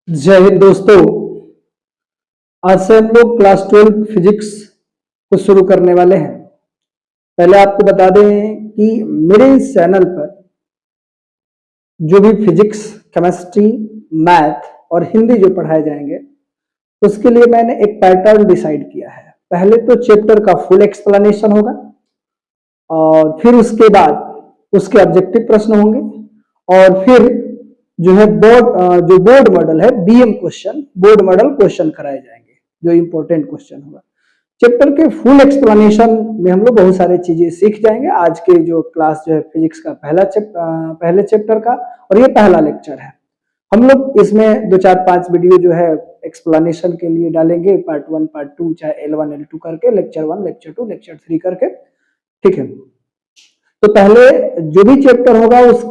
जय हिंद दोस्तों। आज से हम लोग क्लास 12 फिजिक्स को शुरू करने वाले हैं। पहले आपको बता दें कि मेरे इस चैनल पर जो भी फिजिक्स, केमिस्ट्री, मैथ और हिंदी जो पढ़ाए जाएंगे उसके लिए मैंने एक पैटर्न डिसाइड किया है। पहले तो चैप्टर का फुल एक्सप्लेनेशन होगा और फिर उसके बाद उसके ऑब्जेक्टिव प्रश्न होंगे और फिर जो है बोर्ड मॉडल है BM question, board model question कराए जाएंगे जो इंपॉर्टेंट क्वेश्चन होगा। चैप्टर के फुल एक्सप्लेनेशन में हम लोग बहुत सारी चीजें सीख जाएंगे। आज के जो क्लास जो है फिजिक्स का पहले चैप्टर का और ये पहला लेक्चर है। हम लोग इसमें 2-4-5 वीडियो जो है एक्सप्लेनेशन के लिए डालेंगे, पार्ट 1 पार्ट 2 चाहे L1 L2 करके, लेक्चर 1 लेक्चर 2 लेक्चर 3 करके, ठीक है। तो पहले जो भी चैप्टर होगा उस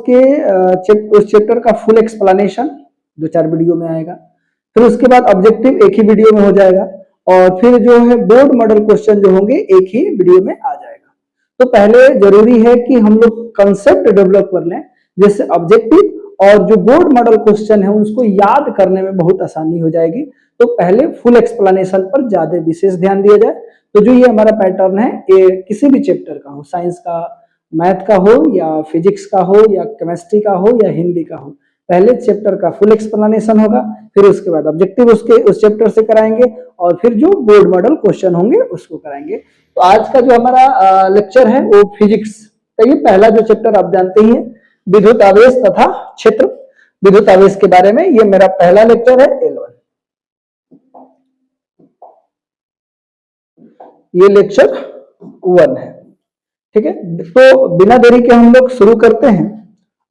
चैप्टर का फुल एक्सप्लेनेशन 2-4 वीडियो में आएगा। फिर उसके बाद ऑब्जेक्टिव एक ही वीडियो में हो जाएगा और फिर जो है बोर्ड मॉडल क्वेश्चन जो होंगे एक ही वीडियो में आ जाएगा। तो पहले जरूरी है कि हम लोग कंसेप्ट डेवलप कर लें, जैसे ऑब्जेक्टिव और जो बोर्ड मॉडल क्वेश्चन है उसको याद करने में बहुत आसानी हो जाएगी। तो पहले फुल एक्सप्लेनेशन पर ज्यादा विशेष ध्यान दिया जाए। तो जो ये हमारा पैटर्न है, ये किसी भी चैप्टर का हो, साइंस का, मैथ का हो या फिजिक्स का हो या केमिस्ट्री का हो या हिंदी का हो, पहले चैप्टर का फुल एक्सप्लेनेशन होगा, फिर उसके बाद ऑब्जेक्टिव उस चैप्टर से कराएंगे और फिर जो बोर्ड मॉडल क्वेश्चन होंगे उसको कराएंगे। तो आज का जो हमारा लेक्चर है वो फिजिक्स का ये पहला जो चैप्टर आप जानते ही हैं, विद्युत आवेश तथा क्षेत्र। विद्युत आवेश के बारे में ये मेरा पहला लेक्चर है L1। ये लेक्चर 1 है, ठीक है। तो बिना देरी के हम लोग शुरू करते हैं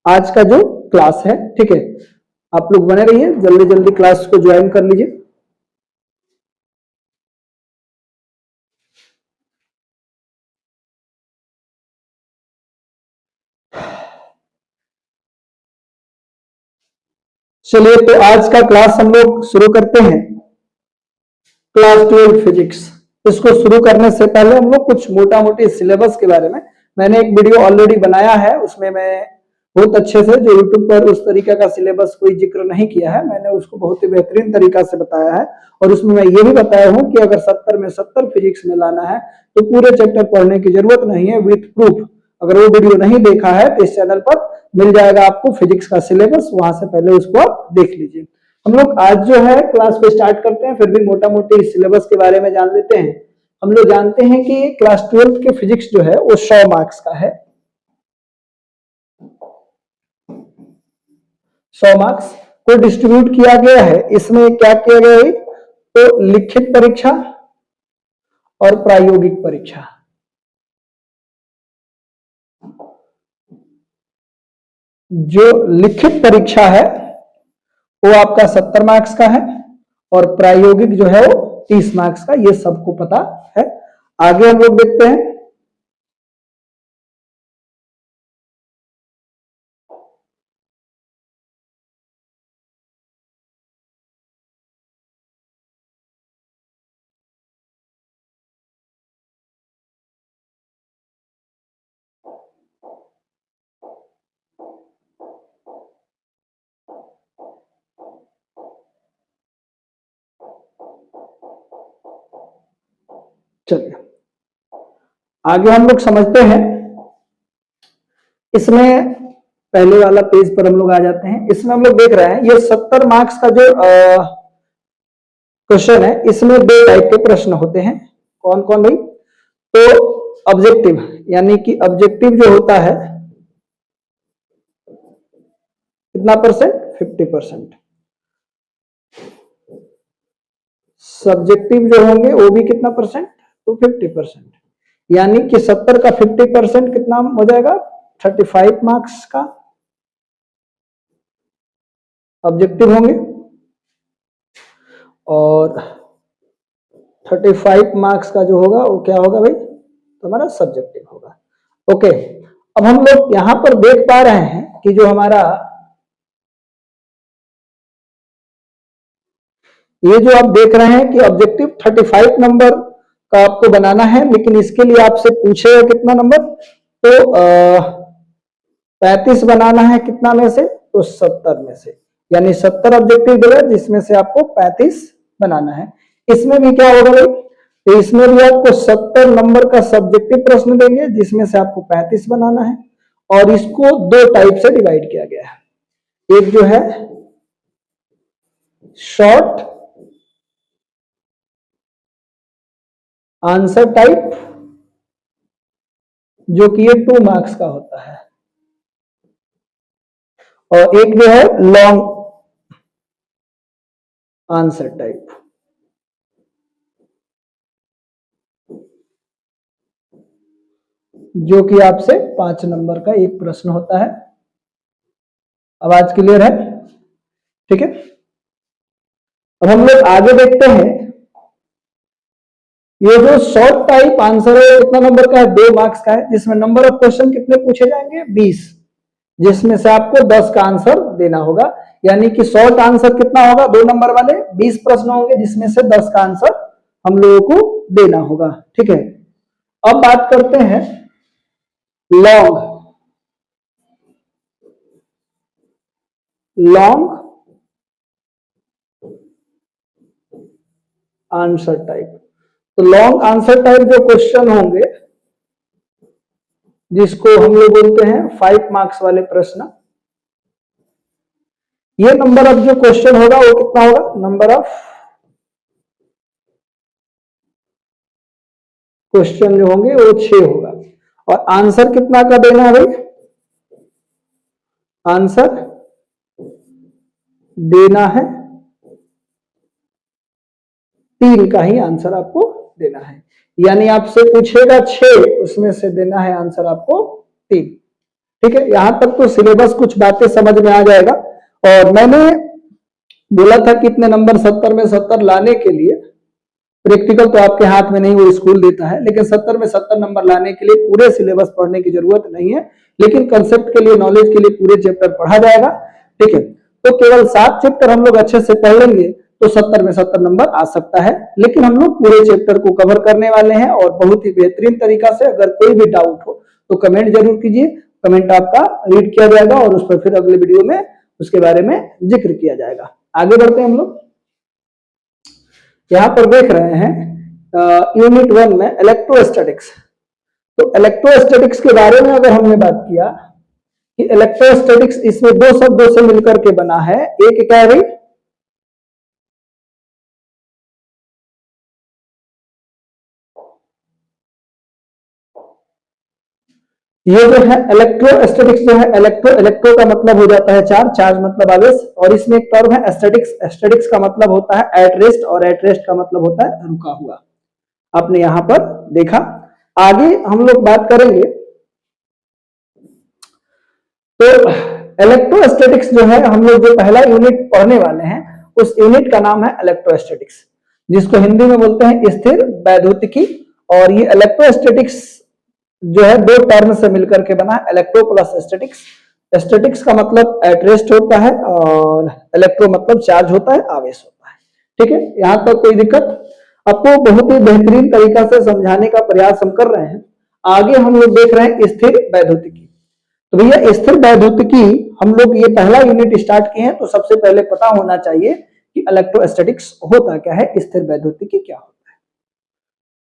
आज का जो क्लास है, ठीक है। आप लोग बने रहिए, जल्दी जल्दी क्लास को ज्वाइन कर लीजिए। चलिए, तो आज का क्लास हम लोग शुरू करते हैं, क्लास 12 फिजिक्स। इसको शुरू करने से पहले हम लोग कुछ मोटा मोटी सिलेबस के बारे में, मैंने एक वीडियो ऑलरेडी बनाया है, उसमें मैं बहुत अच्छे से, जो यूट्यूब पर उस तरीके का सिलेबस कोई जिक्र नहीं किया है, मैंने उसको बहुत ही बेहतरीन तरीका से बताया है। और उसमें मैं ये भी बताया हूं कि अगर 70 में 70 फिजिक्स में लाना है तो पूरे चैप्टर पढ़ने की जरूरत नहीं है, विथ प्रूफ। अगर वो वीडियो नहीं देखा है तो इस चैनल पर मिल जाएगा आपको फिजिक्स का सिलेबस, वहां से पहले उसको आप देख लीजिए। हम लोग आज जो है क्लास को स्टार्ट करते हैं, फिर भी मोटा मोटी सिलेबस के बारे में जान लेते हैं। हम लोग जानते हैं कि क्लास 12 के फिजिक्स जो है वो 100 मार्क्स का है। 100 मार्क्स को डिस्ट्रीब्यूट किया गया है। इसमें क्या किया गया है, तो लिखित परीक्षा और प्रायोगिक परीक्षा। जो लिखित परीक्षा है वो आपका 70 मार्क्स का है और प्रायोगिक जो है वो 30 मार्क्स का, ये सबको पता है। आगे हम लोग देखते हैं, चलिए आगे हम लोग समझते हैं। इसमें पहले वाला पेज पर हम लोग आ जाते हैं। इसमें हम लोग देख रहे हैं ये 70 मार्क्स का जो क्वेश्चन है, इसमें 2 टाइप के प्रश्न होते हैं। कौन कौन भाई? तो ऑब्जेक्टिव, यानी कि ऑब्जेक्टिव जो होता है कितना परसेंट? 50%। सब्जेक्टिव जो होंगे वो भी कितना परसेंट? तो 50%। यानी कि 70 का 50% कितना हो जाएगा? 35 मार्क्स का ऑब्जेक्टिव होंगे और 35 मार्क्स का जो होगा वो क्या होगा भाई? तो हमारा सब्जेक्टिव होगा। ओके, अब हम लोग यहां पर देख पा रहे हैं कि जो हमारा ये जो आप देख रहे हैं कि ऑब्जेक्टिव 35 नंबर का आपको बनाना है, लेकिन इसके लिए आपसे पूछेगा कितना नंबर? तो 35 बनाना है कितना में से? तो 70 में से। यानी 70 ऑब्जेक्टिव देगा जिसमें से आपको 35 बनाना है। इसमें भी क्या होगा भाई, तो इसमें भी आपको 70 नंबर का सब्जेक्टिव प्रश्न देंगे जिसमें से आपको 35 बनाना है। और इसको दो टाइप से डिवाइड किया गया है, एक जो है शॉर्ट आंसर टाइप जो कि ये 2 मार्क्स का होता है, और एक जो है लॉन्ग आंसर टाइप जो कि आपसे 5 नंबर का एक प्रश्न होता है। आवाज क्लियर है? ठीक है, अब हम लोग आगे देखते हैं। ये जो शॉर्ट टाइप आंसर है कितना नंबर का है, 2 मार्क्स का है, जिसमें नंबर ऑफ क्वेश्चन कितने पूछे जाएंगे, 20, जिसमें से आपको 10 का आंसर देना होगा। यानी कि शॉर्ट आंसर कितना होगा, 2 नंबर वाले 20 प्रश्न होंगे जिसमें से 10 का आंसर हम लोगों को देना होगा। ठीक है, अब बात करते हैं लॉन्ग आंसर टाइप। तो लॉन्ग आंसर टाइप जो क्वेश्चन होंगे जिसको हम लोग बोलते हैं 5 मार्क्स वाले प्रश्न, ये नंबर ऑफ जो क्वेश्चन होगा वो कितना होगा, नंबर ऑफ क्वेश्चन जो होंगे वो 6 होगा। और आंसर कितना का देना है भाई, आंसर देना है 3 का ही आंसर आपको देना है। यानी आपसे पूछेगा 6, उसमें से देना है आंसर आपको 3। ठीक है, यहां तक तो सिलेबस कुछ बातें समझ में आ जाएगा। और मैंने बोला था कि इतने नंबर 70 में 70 लाने के लिए प्रैक्टिकल तो आपके हाथ में नहीं, वो स्कूल देता है, लेकिन 70 में 70 नंबर लाने के लिए पूरे सिलेबस पढ़ने की जरूरत नहीं है, लेकिन कंसेप्ट के लिए, नॉलेज के लिए पूरे चैप्टर पढ़ा जाएगा। ठीक है, तो केवल 7 चैप्टर हम लोग अच्छे से पढ़ लेंगे तो 70 में 70 नंबर आ सकता है, लेकिन हम लोग पूरे चैप्टर को कवर करने वाले हैं और बहुत ही बेहतरीन तरीका से। अगर कोई भी डाउट हो तो कमेंट जरूर कीजिए, कमेंट आपका रीड किया जाएगा और उस पर फिर अगले वीडियो में उसके बारे में जिक्र किया जाएगा। आगे बढ़ते हैं हम लोग। यहां पर देख रहे हैं यूनिट 1 में इलेक्ट्रोस्टैटिक्स। तो इलेक्ट्रोस्टैटिक्स के बारे में अगर हमने बात किया कि इलेक्ट्रोस्टैटिक्स इसमें 2 शब्दों से मिलकर के बना है। एक क्या है भाई, ये जो है इलेक्ट्रोस्टैटिक्स जो है, इलेक्ट्रो का मतलब हो जाता है चार्ज मतलब आवेश, और इसमें एक टर्म है एस्थेटिक्स का मतलब होता है एट रेस्ट, और एट रेस्ट का मतलब होता है रुका हुआ। आपने यहां पर देखा। आगे हम लोग बात करेंगे तो इलेक्ट्रोस्टैटिक्स जो है, हम लोग जो पहला यूनिट पढ़ने वाले हैं उस यूनिट का नाम है इलेक्ट्रोस्टैटिक्स, जिसको हिंदी में बोलते हैं स्थिर वैद्युतिकी। और ये इलेक्ट्रोस्टैटिक्स जो है 2 टर्म से मिलकर के बना है, इलेक्ट्रो प्लस स्टैटिक्स। स्टैटिक्स का मतलब एट रेस्ट होता है और इलेक्ट्रो मतलब चार्ज होता है, आवेश होता है। ठीक है, यहां तक कोई दिक्कत? आपको बहुत ही बेहतरीन तरीका से समझाने का प्रयास हम कर रहे हैं। आगे हम लोग देख रहे हैं स्थिर वैद्युतिकी। तो भैया स्थिर वैद्युतिकी हम लोग ये पहला यूनिट स्टार्ट किए हैं, तो सबसे पहले पता होना चाहिए कि इलेक्ट्रोस्टैटिक्स होता क्या है, स्थिर वैद्युतिकी क्या होता है।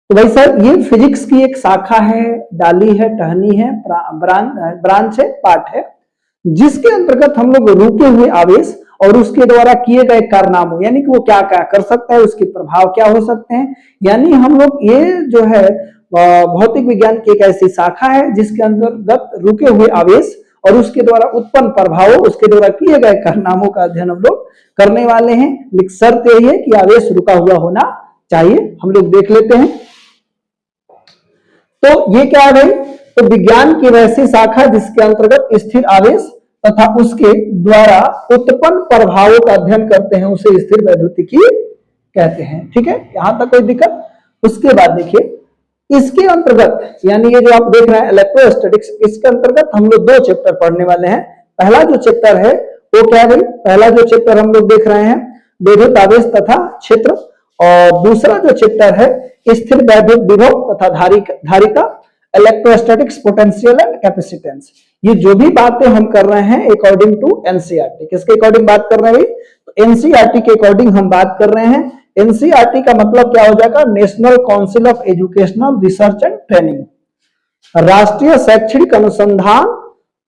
तो भाई सर, ये फिजिक्स की एक शाखा है, डाली है, टहनी है, ब्रांच है, पार्ट है, जिसके अंतर्गत हम लोग रुके हुए आवेश और उसके द्वारा किए गए कारनामों, यानी कि वो क्या क्या कर सकता है, उसके प्रभाव क्या हो सकते हैं। यानी हम लोग, ये जो है भौतिक विज्ञान की एक ऐसी शाखा है जिसके अंतर्गत रुके हुए आवेश और उसके द्वारा उत्पन्न प्रभावों, उसके द्वारा किए गए कारनामों का अध्ययन हम लोग करने वाले हैं। लेकिन शर्त यही है कि आवेश रुका हुआ होना चाहिए। हम लोग देख लेते हैं। तो ये क्या है भाई, तो विज्ञान की वैसी शाखा जिसके अंतर्गत स्थिर आवेश तथा उसके द्वारा उत्पन्न प्रभावों का अध्ययन करते हैं, उसे स्थिर वैद्युतिकी कहते हैं। ठीक है, यहां तक कोई दिक्कत? उसके बाद देखिए, इसके अंतर्गत, यानी ये जो आप देख रहे हैं इलेक्ट्रोस्टैटिक्स, इसके अंतर्गत हम लोग 2 चैप्टर पढ़ने वाले हैं। पहला जो चैप्टर है वो क्या है भाई, पहला जो चैप्टर हम लोग देख रहे हैं विद्युत आवेश तथा क्षेत्र, और दूसरा जो चैप्टर है स्थिर वैद्युत विभव तथा धारिता। Electrostatics, potential and capacitance. ये जो भी बातें हम कर रहे हैं अकॉर्डिंग टू एनसीईआरटी, किसके अकॉर्डिंग बात कर रहे हैं भाई? तो एनसीईआरटी के अकॉर्डिंग हम बात कर रहे हैं। एनसीईआरटी का मतलब क्या हो जाएगा? National council of educational research and training, राष्ट्रीय शैक्षणिक अनुसंधान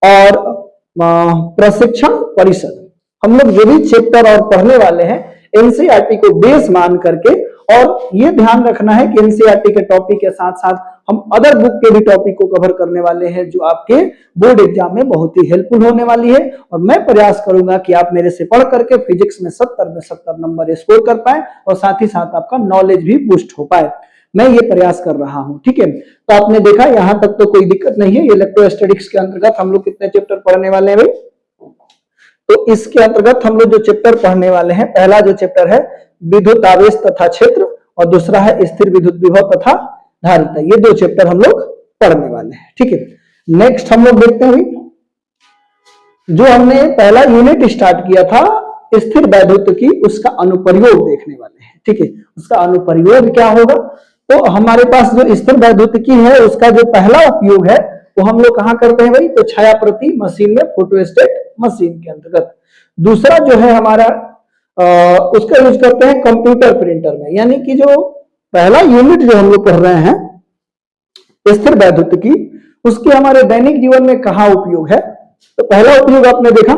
और प्रशिक्षण परिषद। हम लोग जो भी चैप्टर और पढ़ने वाले हैं एनसीईआरटी को बेस मान करके, और ये ध्यान रखना है कि एनसीईआरटी के टॉपिक के साथ साथ हम अदर बुक के भी टॉपिक को कवर करने वाले हैं, जो आपके बोर्ड एग्जाम में बहुत ही हेल्पफुल होने वाली है। और मैं प्रयास करूंगा कि आप मेरे से पढ़ करके फिजिक्स में 70 में 70 नंबर स्कोर कर पाए और साथ ही साथ आपका नॉलेज भी बूस्ट हो पाए। मैं ये प्रयास कर रहा हूं, ठीक है। तो आपने देखा यहां तक तो कोई दिक्कत नहीं है। इलेक्ट्रोस्टैटिक्स के अंतर्गत हम लोग कितने चैप्टर पढ़ने वाले हैं भाई? तो इसके अंतर्गत हम लोग जो चैप्टर पढ़ने वाले हैं, पहला जो चैप्टर है विद्युत आवेश तथा क्षेत्र, और दूसरा है स्थिर विद्युत विभव तथा धारिता। ये दो चैप्टर हम लोग पढ़ने वाले हैं, ठीक है। नेक्स्ट हम लोग देखते हैं जो हमने पहला यूनिट स्टार्ट किया था स्थिर वैद्युतिकी, उसका अनुप्रयोग देखने वाले हैं, ठीक है। उसका अनुप्रयोग क्या होगा? तो हमारे पास जो स्थिर वैद्युतिकी है उसका जो पहला उपयोग है वो हम लोग कहां करते हैं भाई? तो छाया प्रति मशीन में, फोटोस्टेट मशीन के अंतर्गत। दूसरा जो है हमारा उसका यूज करते हैं कंप्यूटर प्रिंटर में। यानी कि जो पहला यूनिट जो हम लोग पढ़ रहे हैं स्थिर वैद्युतिकी, उसके हमारे दैनिक जीवन में कहां उपयोग है? तो पहला उपयोग आपने देखा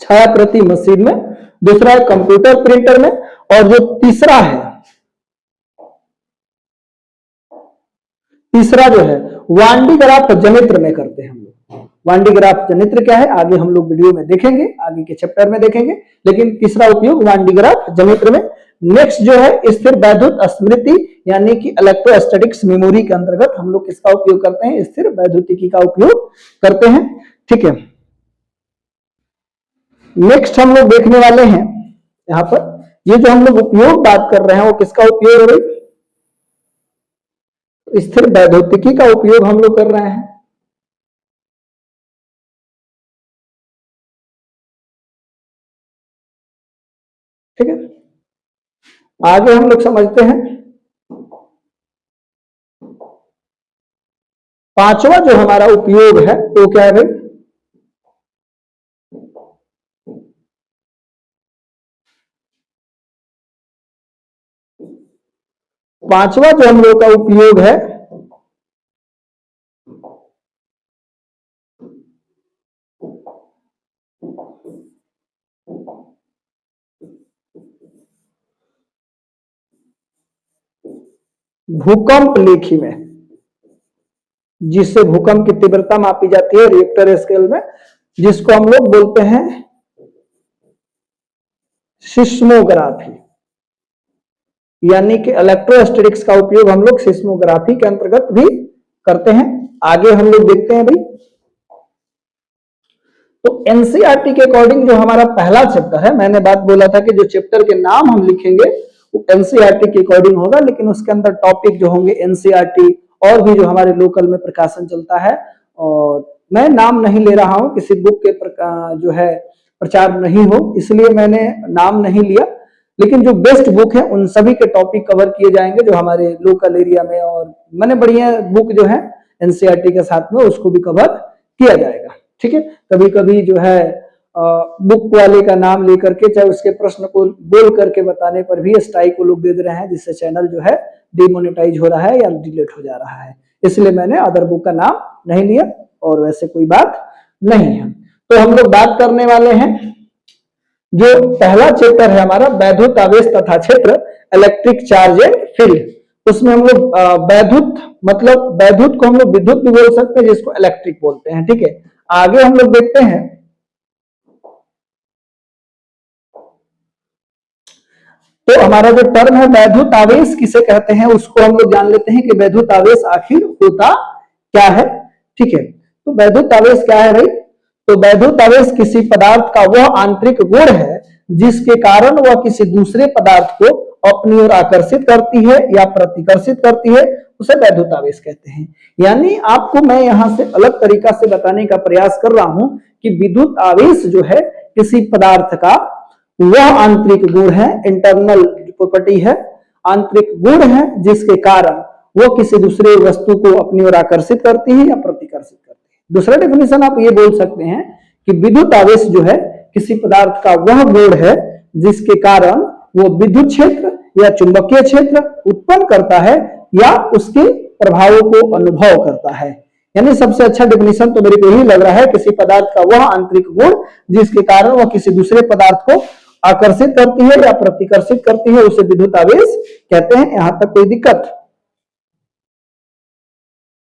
छाया प्रति मशीन में, दूसरा है कंप्यूटर प्रिंटर में, और जो तीसरा जो है वांडी ग्राफ जनित्र में करते हैं हम लोग। वांडी ग्राफ जनित्र क्या है आगे हम लोग वीडियो में देखेंगे, आगे के चैप्टर में देखेंगे, लेकिन तीसरा उपयोग वांडी ग्राफ जनित्र में। नेक्स्ट जो है स्थिर वैद्युत स्मृति, यानी कि इलेक्ट्रोस्टैटिक्स मेमोरी के अंतर्गत हम लोग किसका उपयोग करते हैं? स्थिर वैद्युतिकी का उपयोग करते हैं, ठीक है। नेक्स्ट हम लोग देखने वाले हैं यहां पर, ये जो हम लोग उपयोग बात कर रहे हैं वो किसका उपयोग है? स्थिर वैद्युतिकी का उपयोग हम लोग कर रहे हैं, ठीक है। आगे हम लोग समझते हैं पांचवा जो हमारा उपयोग है वो क्या है भाई? पांचवा जो हम लोग का उपयोग है भूकंप लेखी में, जिससे भूकंप की तीव्रता मापी जाती है रिएक्टर स्केल में, जिसको हम लोग बोलते हैं सिस्मोग्राफी। यानी कि इलेक्ट्रोस्टैटिक्स का उपयोग हम लोग सिस्मोग्राफी के अंतर्गत भी करते हैं। आगे हम लोग देखते हैं भाई, तो एनसीईआरटी के अकॉर्डिंग जो हमारा पहला चैप्टर है, मैंने बात बोला था कि जो चैप्टर के नाम हम लिखेंगे वो एनसीईआरटी के अकॉर्डिंग होगा, लेकिन उसके अंदर टॉपिक जो होंगे एनसीईआरटी और भी जो हमारे लोकल में प्रकाशन चलता है। और मैं नाम नहीं ले रहा हूं, किसी बुक के जो है प्रचार नहीं हो, इसलिए मैंने नाम नहीं लिया, लेकिन जो बेस्ट बुक है उन सभी के टॉपिक कवर किए जाएंगे जो हमारे लोकल एरिया में, और मैंने बढ़िया बुक जो है एनसीईआरटी के साथ में उसको भी कवर किया जाएगा, ठीक है। कभी कभी जो है बुक वाले का नाम लेकर के, चाहे उसके प्रश्न को बोल करके बताने पर भी स्ट्राइक को लोग दे रहे हैं, जिससे चैनल जो है डिमोनेटाइज हो रहा है या डिलीट हो जा रहा है। इसलिए मैंने अदर बुक का नाम नहीं लिया, और वैसे कोई बात नहीं है। तो हम लोग बात करने वाले हैं जो पहला चैप्टर है हमारा वैद्युत आवेश तथा क्षेत्र, इलेक्ट्रिक चार्ज एंड फील्ड। उसमें हम लोग वैद्युत, मतलब वैद्युत को हम लोग विद्युत भी बोल सकते हैं, जिसको इलेक्ट्रिक बोलते हैं, ठीक है। आगे हम लोग देखते हैं तो हमारा जो टर्म है वैद्युत आवेश किसे कहते हैं, उसको हम लोग जान लेते हैं कि वैद्युत आवेश आखिर होता क्या है, ठीक है। तो वैद्युत आवेश क्या है भाई? तो वैद्युत आवेश किसी पदार्थ का वह आंतरिक गुण है जिसके कारण वह किसी दूसरे पदार्थ को अपनी ओर आकर्षित करती है या प्रतिकर्षित करती है, उसे वैद्युत आवेश कहते हैं। यानी आपको मैं यहां से अलग तरीका से बताने का प्रयास कर रहा हूं कि विद्युत आवेश जो है किसी पदार्थ का वह आंतरिक गुण है, इंटरनल प्रॉपर्टी है, आंतरिक गुण है, जिसके कारण वो किसी दूसरे वस्तु को अपनी ओर आकर्षित करती है या प्रतिकर्षित करती है। दूसरा डेफिनेशन आप ये बोल सकते हैं कि विद्युत आवेश जो है किसी पदार्थ का वह गुण है जिसके कारण वो विद्युत क्षेत्र या चुंबकीय क्षेत्र उत्पन्न करता है या उसके प्रभावों को अनुभव करता है। यानी सबसे अच्छा डेफिनेशन तो मेरे को यही लग रहा है, किसी पदार्थ का वह आंतरिक गुण जिसके कारण वह किसी दूसरे पदार्थ को आकर्षित करती है या प्रतिकर्षित करती है, उसे विद्युत आवेश कहते हैं। यहां तक कोई दिक्कत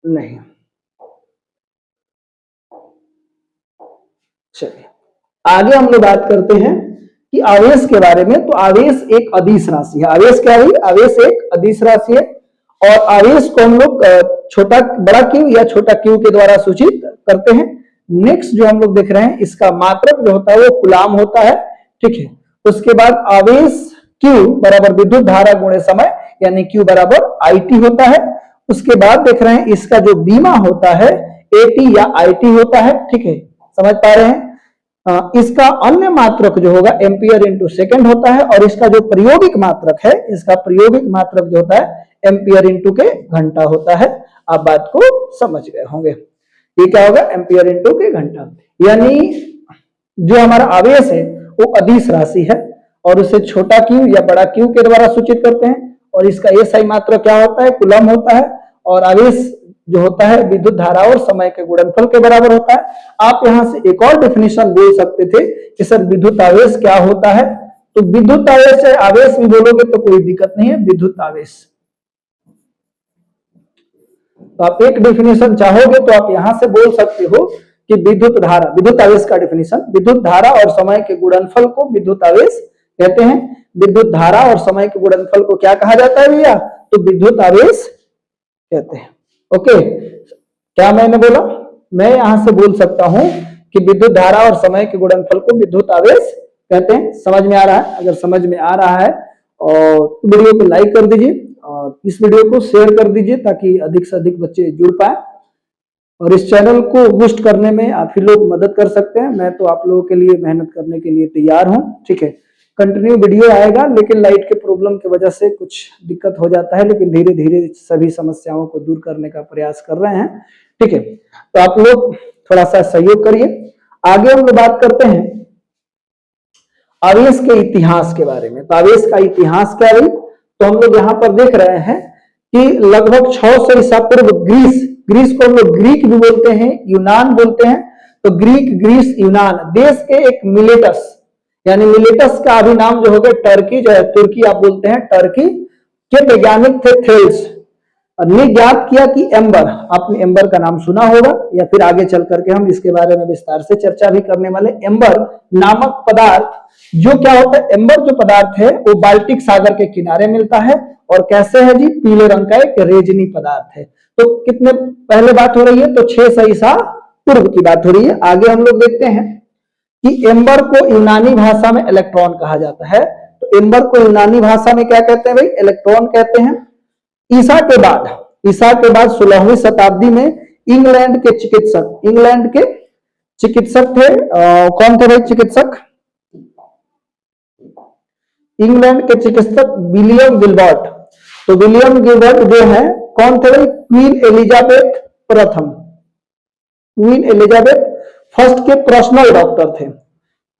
नहीं। चलिए आगे हम लोग बात करते हैं कि आवेश के बारे में। तो आवेश एक अदिश राशि है। आवेश क्या है? आवेश एक अदिश राशि है और आवेश को हम लोग छोटा बड़ा क्यू या छोटा क्यू के द्वारा सूचित करते हैं। नेक्स्ट जो हम लोग देख रहे हैं, इसका मात्रक जो होता है वो कूलाम होता है, ठीक है। उसके बाद आवेश Q बराबर विद्युत धारा गुणे समय, यानी Q बराबर IT होता है। उसके बाद देख रहे हैं इसका जो बीमा होता है AT या IT होता है, ठीक है, समझ पा रहे हैं। इसका अन्य मात्रक जो होगा एम्पियर इंटू सेकेंड होता है और इसका जो प्रायोगिक मात्रक है, इसका प्रायोगिक मात्रक जो होता है एम्पियर इंटू के घंटा होता है। आप बात को समझ गए होंगे। ये क्या होगा? एम्पियर इंटू के घंटा। यानी जो हमारा आवेश है वो अदिश राशि है और उसे छोटा क्यू या बड़ा क्यू के द्वारा सूचित करते हैं और इसका एसआई मात्रक क्या होता है? कूलम होता है। और आवेश जो होता है विद्युत धारा और समय के गुणनफल के बराबर होता है। आप यहां से एक और डेफिनेशन बोल सकते थे कि सर विद्युत आवेश क्या होता है? तो विद्युत आवेश है, आवेश भी बोलोगे तो कोई दिक्कत नहीं है, विद्युत आवेश। तो आप एक डेफिनेशन चाहोगे तो आप यहां से बोल सकते हो कि विद्युत धारा, विद्युत आवेश का डेफिनेशन, विद्युत धारा और समय के गुणनफल को विद्युत आवेश कहते हैं। विद्युत धारा और समय के गुणनफल को क्या कहा जाता है भैया? तो विद्युत आवेश कहते हैं। ओके, क्या मैंने बोला? मैं यहां से बोल सकता हूं कि विद्युत धारा और समय के गुणनफल को विद्युत आवेश कहते हैं। समझ में आ रहा है? अगर समझ में आ रहा है और वीडियो को लाइक कर दीजिए और इस वीडियो को शेयर कर दीजिए ताकि अधिक से अधिक बच्चे जुड़ पाए। और इस चैनल को बूस्ट करने में आप ही लोग मदद कर सकते हैं। मैं तो आप लोगों के लिए मेहनत करने के लिए तैयार हूं, ठीक है। कंटिन्यू वीडियो आएगा, लेकिन लाइट के प्रॉब्लम की वजह से कुछ दिक्कत हो जाता है, लेकिन धीरे धीरे सभी समस्याओं को दूर करने का प्रयास कर रहे हैं, ठीक है। तो आप लोग थोड़ा सा सहयोग करिए। आगे हम लोग बात करते हैं आवेश के इतिहास के बारे में। तो आवेश का इतिहास क्या है? तो हम लोग यहाँ पर देख रहे हैं कि लगभग 600 ईसा पूर्व ग्रीस को हम लोग ग्रीक भी बोलते हैं, यूनान बोलते हैं। तो ग्रीक, ग्रीस, यूनान देश के एक मिलेटस, यानी मिलेटस का अभी नाम जो हो गया टर्की, जो है तुर्की आप बोलते हैं, टर्की के वैज्ञानिक थे थेल्स। ने ज्ञात किया कि एम्बर, आपने एम्बर का नाम सुना होगा या फिर आगे चल करके हम इसके बारे में विस्तार से चर्चा भी करने वाले। एम्बर नामक पदार्थ जो क्या होता है? एम्बर जो पदार्थ है वो बाल्टिक सागर के किनारे मिलता है और कैसे है जी? पीले रंग का एक रेजनी पदार्थ है। तो कितने पहले बात हो रही है? तो 600 ईसा पूर्व की बात हो रही है। आगे हम लोग देखते हैं कि एम्बर को यूनानी भाषा में इलेक्ट्रॉन कहा जाता है। तो एम्बर को यूनानी भाषा में क्या कहते हैं भाई? इलेक्ट्रॉन कहते हैं। ईसा के बाद 16वीं शताब्दी में इंग्लैंड के चिकित्सक थे। कौन थे भाई चिकित्सक? इंग्लैंड के चिकित्सक विलियम गिलबर्ट। तो विलियम गिलबर्ट जो है कौन थे भाई? क्वीन एलिजाबेथ फर्स्ट के पर्सनल डॉक्टर थे।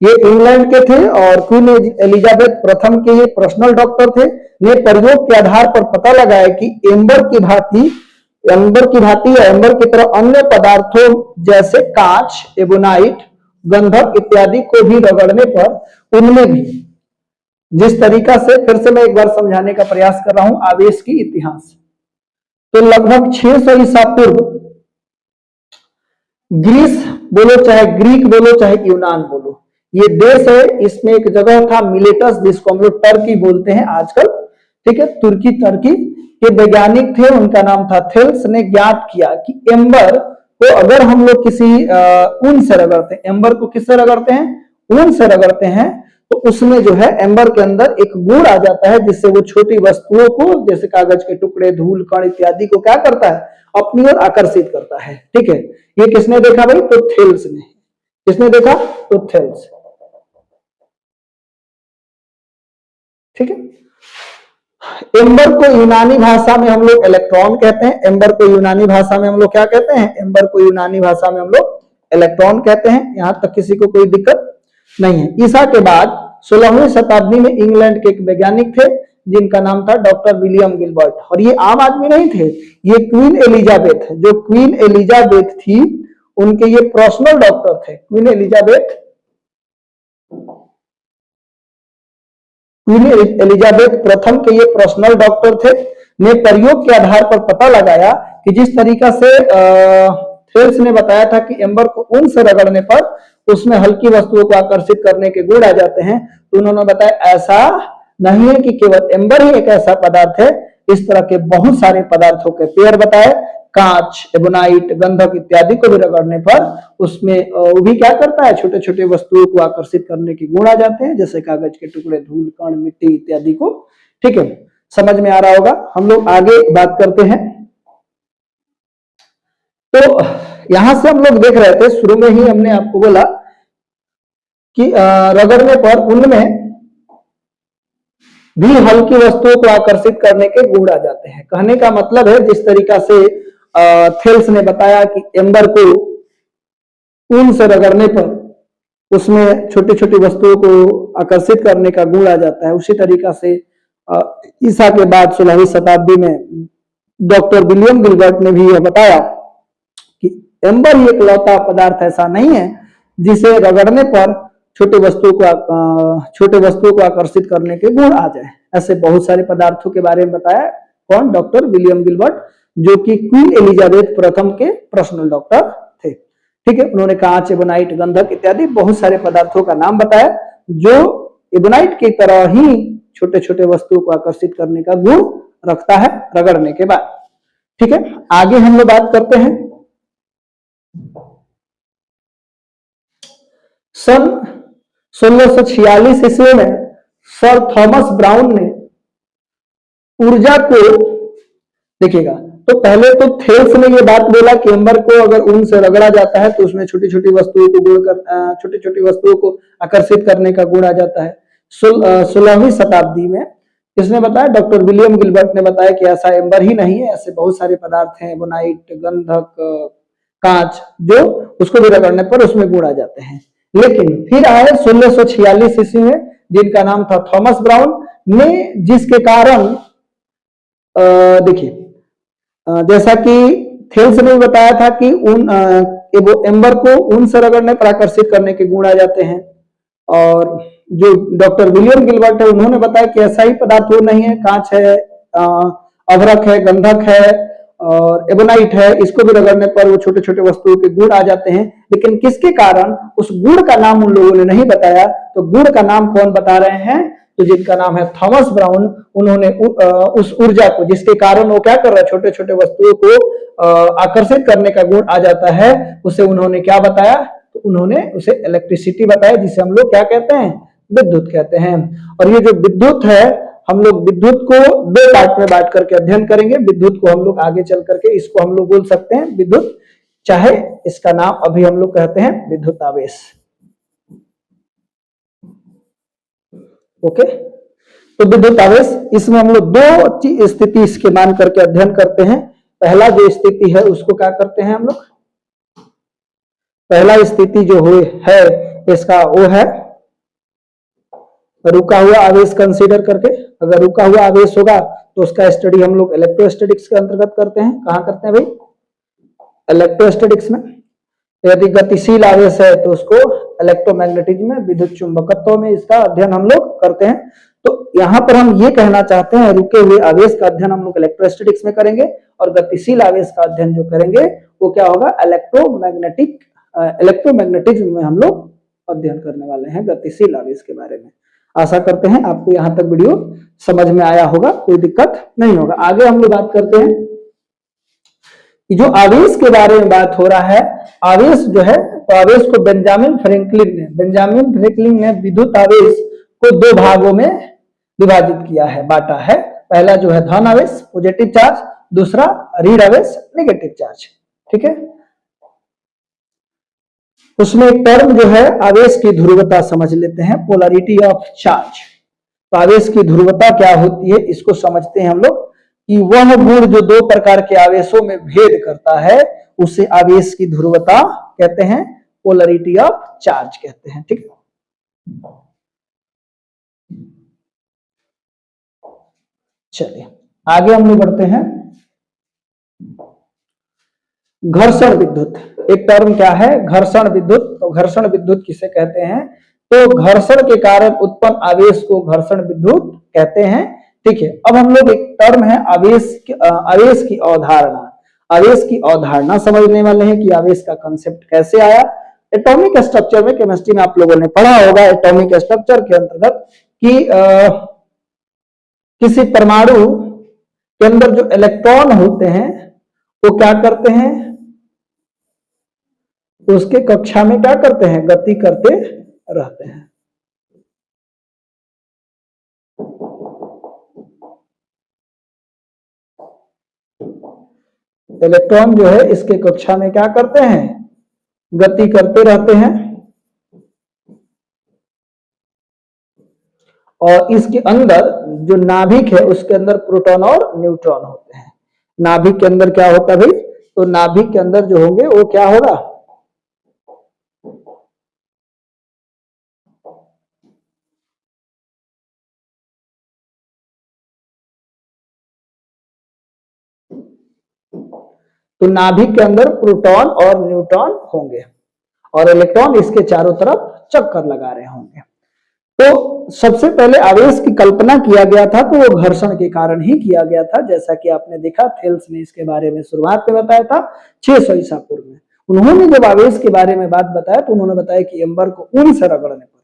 ये इंग्लैंड के थे और क्वीन एलिजाबेथ प्रथम के ये पर्सनल डॉक्टर थे। ने प्रयोग के आधार पर पता लगाया कि एम्बर की भांति या एम्बर की तरह अन्य पदार्थों जैसे कांच, एबोनाइट, गंधक इत्यादि को भी रगड़ने पर उनमें भी, जिस तरीका से, फिर से मैं एक बार समझाने का प्रयास कर रहा हूं आवेश की इतिहास। तो लगभग 600 ईसा पूर्व ग्रीस बोलो चाहे ग्रीक बोलो चाहे यूनान बोलो, ये देश है, इसमें एक जगह था मिलेटस जिसको हम लोग टर्की बोलते हैं आजकल, ठीक है। तुर्की टर्की के वैज्ञानिक थे, उनका नाम था थेल्स। ने ज्ञात किया कि एम्बर को अगर हम लोग किसी ऊन से रगड़ते हैं, एम्बर को किससे रगड़ते हैं? ऊन से रगड़ते हैं, तो उसमें जो है एम्बर के अंदर एक गुण आ जाता है जिससे वो छोटी वस्तुओं को, जैसे कागज के टुकड़े, धूल कण इत्यादि को क्या करता है? अपनी ओर आकर्षित करता है, ठीक है। ये किसने देखा भाई? तो थेल्स ने। किसने देखा? तो थेल्स, ठीक है। एम्बर को यूनानी भाषा में हम लोग इलेक्ट्रॉन कहते हैं। एम्बर को यूनानी भाषा में हम लोग क्या कहते हैं? एम्बर को यूनानी भाषा में हम लोग इलेक्ट्रॉन कहते हैं। यहां तक किसी को कोई दिक्कत नहीं है। ईसा के बाद 16वीं शताब्दी में इंग्लैंड के एक वैज्ञानिक थे जिनका नाम था डॉक्टर विलियम गिलबर्ट। और ये आम आदमी नहीं थे, ये क्वीन एलिजाबेथ, जो क्वीन एलिजाबेथ थी उनके ये पर्सनल डॉक्टर थे। क्वीन एलिजाबेथ प्रथम के ये पर्सनल डॉक्टर थे, ने प्रयोग के आधार पर पता लगाया कि जिस तरीका से थेल्स ने बताया था कि एम्बर को ऊन से रगड़ने पर उसमें हल्की वस्तुओं को आकर्षित करने के गुण आ जाते हैं, तो उन्होंने बताया ऐसा नहीं है कि केवल एम्बर ही एक ऐसा पदार्थ है, इस तरह के बहुत सारे पदार्थों के पेयर बताए, कांच, एबोनाइट, गंधक इत्यादि को भी रगड़ने पर उसमें वो भी क्या करता है, छोटे छोटे वस्तुओं को आकर्षित करने के गुण आ जाते हैं, जैसे कागज के टुकड़े, धूल कण, मिट्टी इत्यादि को। ठीक है, समझ में आ रहा होगा। हम लोग आगे बात करते हैं। तो यहां से हम लोग देख रहे थे, शुरू में ही हमने आपको बोला कि रगड़ने पर उनमें भी हल्की वस्तुओं को आकर्षित करने के गुण आ जाते हैं। कहने का मतलब है जिस तरीका से थेल्स ने बताया कि एम्बर को ऊन से रगड़ने पर उसमें छोटी छोटी वस्तुओं को आकर्षित करने का गुण आ जाता है, उसी तरीका से ईसा के बाद 16वीं शताब्दी में डॉक्टर विलियम गिलबर्ट ने भी यह बताया कि एम्बर ही एक लौता पदार्थ ऐसा नहीं है जिसे रगड़ने पर छोटे वस्तुओं को आकर्षित करने के गुण आ जाए। ऐसे बहुत सारे पदार्थों के बारे में बताया कौन? डॉक्टर विलियम गिलबर्ट, जो कि क्वीन एलिजाबेथ प्रथम के पर्सनल डॉक्टर थे। ठीक है, उन्होंने कांच, एबोनाइट, गंधक इत्यादि बहुत सारे पदार्थों का नाम बताया जो एबोनाइट की तरह ही छोटे छोटे वस्तुओं को आकर्षित करने का गुण रखता है रगड़ने के बाद। ठीक है, आगे हम लोग बात करते हैं। सन 1646 ईस्वी में सर थॉमस ब्राउन ने ऊर्जा को, देखिएगा, तो पहले तो थेल्स ने ये बात बोला कि एम्बर को अगर ऊन से रगड़ा जाता है तो उसमें छोटी छोटी वस्तुओं को आकर्षित करने का गुण आ जाता है। 16वीं शताब्दी में इसने बताया, डॉक्टर विलियम गिलबर्ट ने बताया कि ऐसा एम्बर ही नहीं है, ऐसे बहुत सारे पदार्थ हैं, एबोनाइट, गंधक, कांच, जो उसको भी रगड़ने पर उसमें गुण आ जाते हैं। लेकिन फिर आए 1646 ईस्वी में, जिनका नाम था थॉमस ब्राउन ने, जिसके कारण देखिए जैसा कि थेल्स ने बताया था कि एम्बर को ऊन से रगड़ने पर आकर्षित करने के गुण आ जाते हैं, और जो डॉक्टर विलियम गिलबर्ट है उन्होंने बताया कि ऐसा ही पदार्थ वो नहीं है, कांच है, अभ्रक है, गंधक है और एबोनाइट है, इसको भी रगड़ने पर वो छोटे छोटे वस्तुओं के गुण आ जाते हैं। लेकिन किसके कारण, उस गुण का नाम उन लोगों ने नहीं बताया। तो गुण का नाम कौन बता रहे हैं? तो जिनका नाम है थॉमस ब्राउन, उन्होंने उस ऊर्जा को, जिसके कारण वो क्या कर रहा है, छोटे छोटे वस्तुओं को आकर्षित करने का गुण आ जाता है, उसे उन्होंने क्या बताया? तो उन्होंने उसे इलेक्ट्रिसिटी बताया, जिसे हम लोग क्या कहते हैं? विद्युत कहते हैं। और ये जो विद्युत है, हम लोग विद्युत को दो पार्ट में बांट करके अध्ययन करेंगे। विद्युत को हम लोग आगे चल करके इसको हम लोग बोल सकते हैं विद्युत, चाहे इसका नाम अभी हम लोग कहते हैं विद्युत आवेश। ओके, तो विद्युत आवेश, इसमें हम लोग दो स्थिति इसके मान करके अध्ययन करते हैं। पहला जो स्थिति है उसको क्या करते हैं हम लोग? पहला स्थिति जो है इसका वो है रुका हुआ आवेश कंसीडर करके। अगर रुका हुआ आवेश होगा तो उसका स्टडी हम लोग इलेक्ट्रोस्टैटिक्स के अंतर्गत करते हैं। कहां करते हैं भाई? इलेक्ट्रोस्टैटिक्स में। यदि गतिशील आवेश है तो उसको इलेक्ट्रोमैग्नेटिज्म में, विद्युत चुंबकत्व में इसका अध्ययन हम लोग करते हैं। तो यहाँ पर हम ये कहना चाहते हैं, रुके हुए आवेश का अध्ययन हम लोग इलेक्ट्रोस्टैटिक्स में करेंगे, और गतिशील आवेश का अध्ययन जो करेंगे वो क्या होगा? इलेक्ट्रोमैग्नेटिज्म में हम लोग अध्ययन करने वाले हैं, गतिशील आवेश के बारे में। आशा करते हैं आपको यहाँ तक वीडियो समझ में आया होगा, कोई दिक्कत नहीं होगा। आगे हम लोग बात करते हैं कि जो आवेश के बारे में बात हो रहा है, आवेश जो है, तो आवेश को बेंजामिन फ्रैंकलिन ने विद्युत आवेश को दो भागों में विभाजित किया है, बांटा है। पहला जो है धन आवेश, पॉजिटिव चार्ज, दूसरा ऋण आवेश, नेगेटिव चार्ज। ठीक है, उसमें एक टर्म जो है आवेश की ध्रुवता समझ लेते हैं, पोलैरिटी ऑफ चार्ज। तो आवेश की ध्रुवता क्या होती है इसको समझते हैं हम लोग कि वह गुण जो दो प्रकार के आवेशों में भेद करता है उसे आवेश की ध्रुवता कहते हैं, पोलरिटी ऑफ चार्ज कहते हैं। ठीक है, चलिए आगे हम लोग बढ़ते हैं। घर्षण विद्युत, एक टर्म क्या है, घर्षण विद्युत। तो घर्षण विद्युत किसे कहते हैं, तो घर्षण के कारण उत्पन्न आवेश को घर्षण विद्युत कहते हैं। ठीक है, अब हम लोग एक टर्म है आवेश की अवधारणा, आवेश की अवधारणा समझने वाले हैं कि आवेश का कंसेप्ट कैसे आया। एटॉमिक स्ट्रक्चर में, केमिस्ट्री में आप लोगों ने पढ़ा होगा एटॉमिक स्ट्रक्चर के अंतर्गत कि किसी परमाणु के अंदर जो इलेक्ट्रॉन होते हैं वो क्या करते हैं, उसके कक्षा में क्या करते हैं, गति करते रहते हैं। इलेक्ट्रॉन जो है इसके कक्षा में क्या करते हैं, गति करते रहते हैं। और इसके अंदर जो नाभिक है उसके अंदर प्रोटॉन और न्यूट्रॉन होते हैं। नाभिक के अंदर क्या होता है भाई, तो नाभिक के अंदर जो होंगे वो क्या होगा, तो नाभिक के अंदर प्रोटॉन और न्यूट्रॉन होंगे और इलेक्ट्रॉन इसके चारों तरफ चक्कर लगा रहे होंगे। तो सबसे पहले आवेश की कल्पना किया गया था तो वो घर्षण के कारण ही किया गया था, जैसा कि आपने देखा थेल्स ने इसके बारे में शुरुआत में बताया था 600 ईसा पूर्व में। उन्होंने जब आवेश के बारे में बात बताया तो उन्होंने बताया कि एम्बर को ऊन से रगड़ने पर,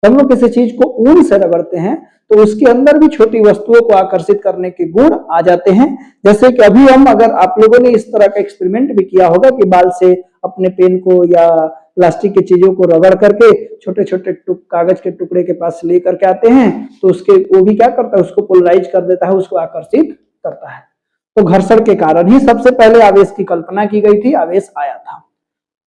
हम लोग किसी चीज को ऊन से रगड़ते हैं तो उसके अंदर भी छोटी वस्तुओं को आकर्षित करने के गुण आ जाते हैं। जैसे कि अभी हम, अगर आप लोगों ने इस तरह का एक्सपेरिमेंट भी किया होगा कि बाल से अपने पेन को या प्लास्टिक की चीजों को रगड़ करके छोटे छोटे कागज के टुकड़े के पास ले करके आते हैं तो उसके वो भी क्या करता है, उसको पोलराइज कर देता है, उसको आकर्षित करता है। तो घर्षण के कारण ही सबसे पहले आवेश की कल्पना की गई थी, आवेश आया था।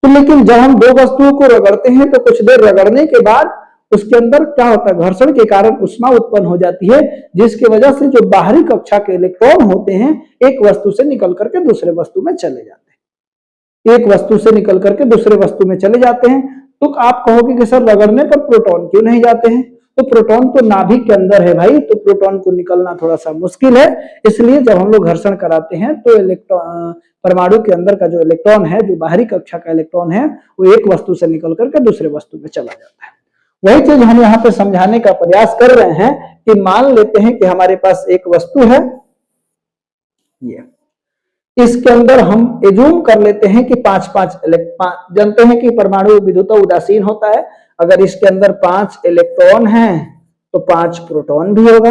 तो लेकिन जब हम दो वस्तुओं को रगड़ते हैं तो कुछ देर रगड़ने के बाद उसके अंदर क्या होता है, घर्षण के कारण ऊष्मा उत्पन्न हो जाती है, जिसकी वजह से जो बाहरी कक्षा के इलेक्ट्रॉन होते हैं एक वस्तु से निकल करके दूसरे वस्तु में चले जाते हैं, एक वस्तु से निकल करके दूसरे वस्तु में चले जाते हैं। तो आप कहोगे कि सर रगड़ने पर प्रोटॉन क्यों नहीं जाते हैं, तो प्रोटॉन तो नाभिक के अंदर है भाई, तो प्रोटॉन को निकलना थोड़ा सा मुश्किल है। इसलिए जब हम लोग घर्षण कराते हैं तो इलेक्ट्रॉन, परमाणु के अंदर का जो इलेक्ट्रॉन है, जो बाहरी कक्षा का इलेक्ट्रॉन है, वो एक वस्तु से निकल करके दूसरे वस्तु में चला जाता है। वही चीज हम यहाँ पे समझाने का प्रयास कर रहे हैं कि मान लेते हैं कि हमारे पास एक वस्तु है, ये इसके अंदर हम एज्यूम कर लेते हैं कि जानते हैं कि परमाणु विद्युत उदासीन होता है, अगर इसके अंदर 5 इलेक्ट्रॉन हैं तो 5 प्रोटॉन भी होगा,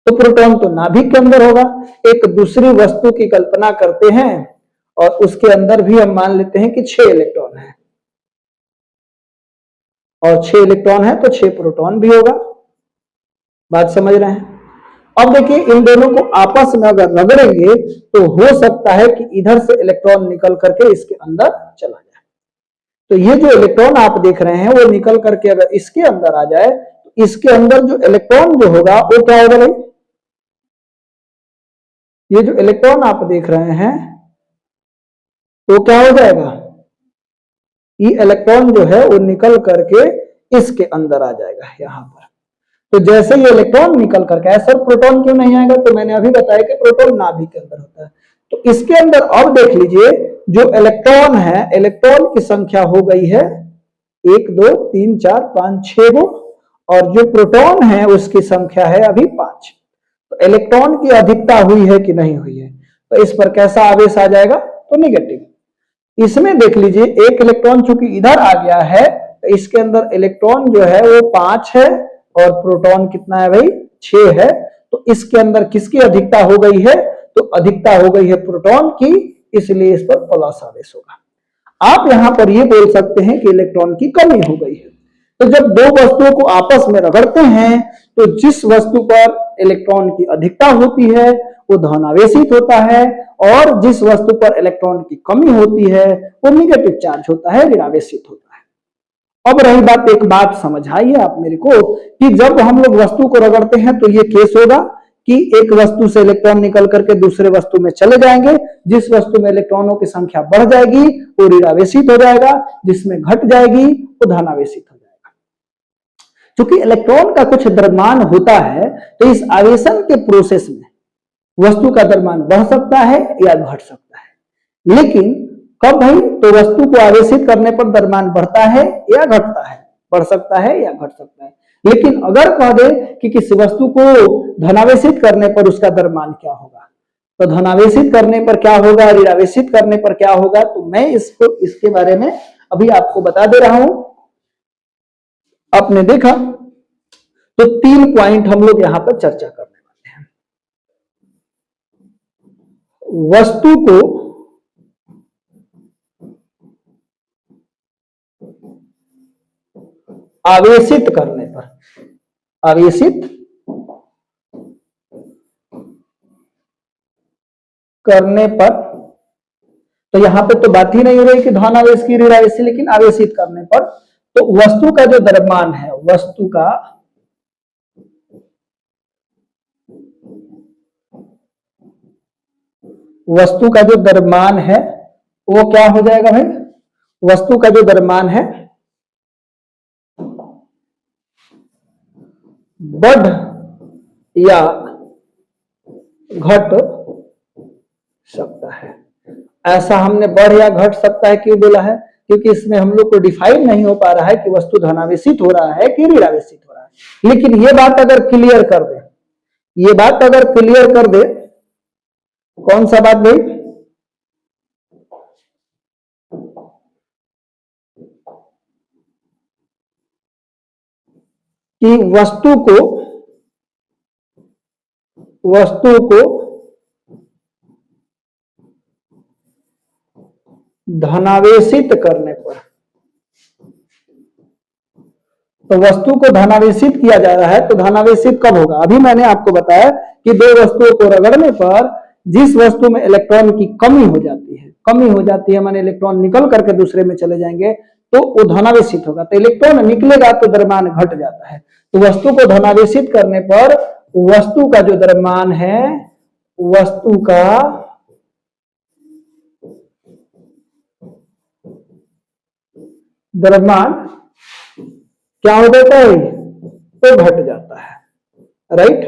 तो प्रोटॉन तो नाभिक के अंदर होगा। एक दूसरी वस्तु की कल्पना करते हैं और उसके अंदर भी हम मान लेते हैं कि 6 इलेक्ट्रॉन है और 6 इलेक्ट्रॉन है तो 6 प्रोटॉन भी होगा। बात समझ रहे हैं। अब देखिए इन दोनों को आपस में अगर रगड़ेंगे तो हो सकता है कि इधर से इलेक्ट्रॉन निकल करके इसके अंदर चला जाए। तो ये जो इलेक्ट्रॉन आप देख रहे हैं वो निकल करके अगर इसके अंदर आ जाए तो इसके अंदर जो इलेक्ट्रॉन जो होगा वो क्या होगा भाई, ये जो इलेक्ट्रॉन आप देख रहे हैं वो क्या हो जाएगा, ये इलेक्ट्रॉन जो है वो निकल करके इसके अंदर आ जाएगा यहां पर। तो जैसे ये इलेक्ट्रॉन निकल करके आया, सर प्रोटॉन क्यों नहीं आएगा, तो मैंने अभी बताया कि प्रोटॉन नाभिक के अंदर होता है। तो इसके अंदर अब देख लीजिए जो इलेक्ट्रॉन है, इलेक्ट्रॉन की संख्या हो गई है 1 2 3 4 5 6 गो, और जो प्रोटॉन है उसकी संख्या है अभी 5। तो इलेक्ट्रॉन की अधिकता हुई है कि नहीं हुई है, तो इस पर कैसा आवेश आ जाएगा, तो निगेटिव। इसमें देख लीजिए एक इलेक्ट्रॉन चूंकि इधर आ गया है तो इसके अंदर इलेक्ट्रॉन जो है वो 5 है और प्रोटॉन कितना है भाई, 6 है। तो इसके अंदर किसकी अधिकता हो गई है, तो अधिकता हो गई है प्रोटॉन की, इसलिए इस पर प्लस आवेश होगा। आप यहां पर ये बोल सकते हैं कि इलेक्ट्रॉन की कमी हो गई है। तो जब दो वस्तुओं को आपस में रगड़ते हैं तो जिस वस्तु पर इलेक्ट्रॉन की अधिकता होती है वो धनावेशित होता है, और जिस वस्तु पर इलेक्ट्रॉन की कमी होती है वो निगेटिव चार्ज होता है, ऋणावेशित होता है। अब रही बात, एक बात समझ आइए आप मेरे को कि जब हम लोग वस्तु को रगड़ते हैं तो ये केस होगा कि एक वस्तु से इलेक्ट्रॉन निकल करके दूसरे वस्तु में चले जाएंगे। जिस वस्तु में इलेक्ट्रॉनों की संख्या बढ़ जाएगी वो ऋणावेशित हो जाएगा, जिसमें घट जाएगी वो धनावेशित हो जाएगा। क्योंकि इलेक्ट्रॉन का कुछ द्रव्यमान होता है तो इस आवेशन के प्रोसेस में वस्तु का द्रव्यमान बढ़ सकता है या घट सकता है। लेकिन कब भाई, तो वस्तु को आवेशित करने पर द्रव्यमान बढ़ता है या घटता है, बढ़ सकता है या घट सकता है। लेकिन अगर कह दे कि किसी वस्तु को धनावेशित करने पर उसका द्रव्यमान क्या होगा, तो धनावेशित करने पर क्या होगा, ऋणावेशित करने पर क्या होगा, तो मैं इसके बारे में अभी आपको बता दे रहा हूं। आपने देखा तो 3 पॉइंट हम लोग यहां पर चर्चा करने वाले हैं। वस्तु को आवेशित करने पर, आवेशित करने पर, तो यहां पे तो बात ही नहीं हो रही कि धनावेश की ऋणावेश, लेकिन आवेशित करने पर तो वस्तु का जो द्रव्यमान है, वस्तु का जो द्रव्यमान है वो क्या हो जाएगा भाई, वस्तु का जो द्रव्यमान है बढ़ या घट सकता है। ऐसा हमने बढ़ या घट सकता है क्यों बोला है, क्योंकि इसमें हम लोग को डिफाइन नहीं हो पा रहा है कि वस्तु धनावेशित हो रहा है कि ऋणावेशित हो रहा है। लेकिन ये बात अगर क्लियर कर दे, ये बात अगर क्लियर कर दे, कौन सा बात भाई, कि वस्तु को धनावेशित करने पर, तो वस्तु को धनावेशित किया जा रहा है तो धनावेशित कब होगा। अभी मैंने आपको बताया कि दो वस्तुओं को रगड़ने पर जिस वस्तु में इलेक्ट्रॉन की कमी हो जाती है माने इलेक्ट्रॉन निकल करके दूसरे में चले जाएंगे तो वो धनावेशित होगा। तो इलेक्ट्रॉन निकलेगा तो द्रव्यमान घट जाता है। तो वस्तु को धनावेशित करने पर वस्तु का जो द्रव्यमान है, वस्तु का द्रव्यमान क्या हो जाता है, तो घट जाता है। राइट,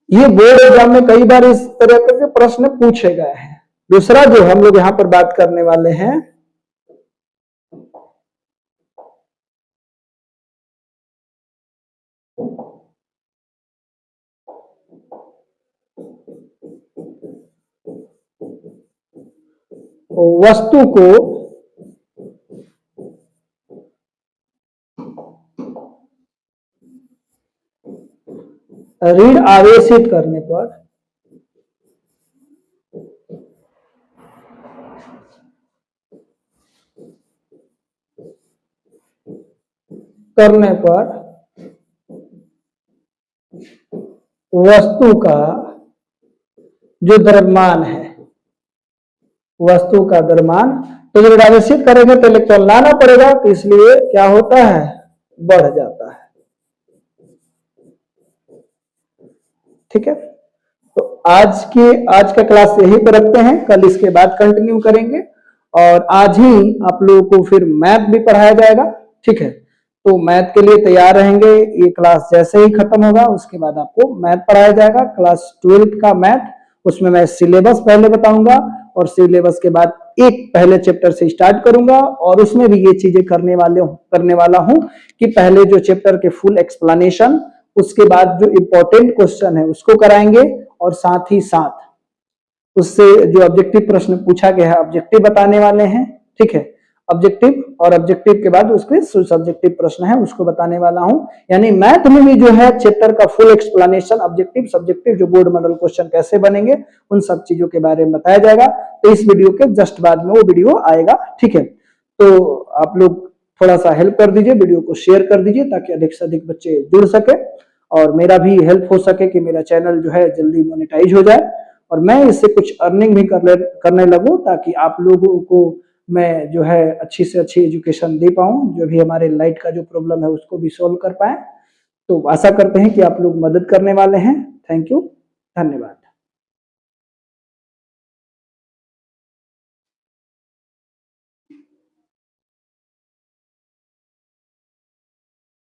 ये बोर्ड एग्जाम में कई बार इस तरह के प्रश्न पूछे गए हैं। दूसरा जो हम लोग यहां पर बात करने वाले हैं, वस्तु को ऋण आवेशित करने पर वस्तु का जो द्रव्यमान है, वस्तु का द्रव्यमान, तो जब ऋणावेशित करेंगे तो इलेक्ट्रॉन लाना पड़ेगा, तो इसलिए क्या होता है, बढ़ जाता है। ठीक है, तो आज का क्लास यहीं पर रखते हैं, कल इसके बाद कंटिन्यू करेंगे और आज ही आप लोगों को फिर मैथ भी पढ़ाया जाएगा। ठीक है, तो मैथ के लिए तैयार रहेंगे। ये क्लास जैसे ही खत्म होगा उसके बाद आपको मैथ पढ़ाया जाएगा, क्लास 12th का मैथ। उसमें मैं सिलेबस पहले बताऊंगा और सिलेबस के बाद एक पहले चैप्टर से स्टार्ट करूंगा और उसमें भी ये चीजें करने वाला हूं कि पहले जो चैप्टर के फुल एक्सप्लेनेशन, उसके बाद जो इंपॉर्टेंट क्वेश्चन है उसको कराएंगे और साथ ही साथ उससे जो ऑब्जेक्टिव प्रश्न पूछा गया है ऑब्जेक्टिव बताने वाले हैं। ठीक है, ऑब्जेक्टिव और ऑब्जेक्टिव के बाद उसके सब्जेक्टिव प्रश्न है उसको बताने वाला हूं। यानी मैथ में भी जो है चैप्टर का फुल एक्सप्लेनेशन, ऑब्जेक्टिव सब्जेक्टिव जो बोर्ड मॉडल क्वेश्चन कैसे बनेंगे उन सब चीजों के बारे में बताया जाएगा। तो इस वीडियो के जस्ट बाद में वो वीडियो आएगा। ठीक है, तो आप लोग थोड़ा सा हेल्प कर दीजिए, वीडियो को शेयर कर दीजिए ताकि अधिक से अधिक बच्चे जुड़ सके और मेरा भी हेल्प हो सके कि मेरा चैनल जो है जल्दी मोनेटाइज हो जाए और मैं इससे कुछ अर्निंग भी करने लगूं ताकि आप लोगों को मैं जो है अच्छी से अच्छी एजुकेशन दे पाऊँ, जो भी हमारे लाइट का जो प्रॉब्लम है उसको भी सॉल्व कर पाएँ। तो आशा करते हैं कि आप लोग मदद करने वाले हैं। थैंक यू, धन्यवाद।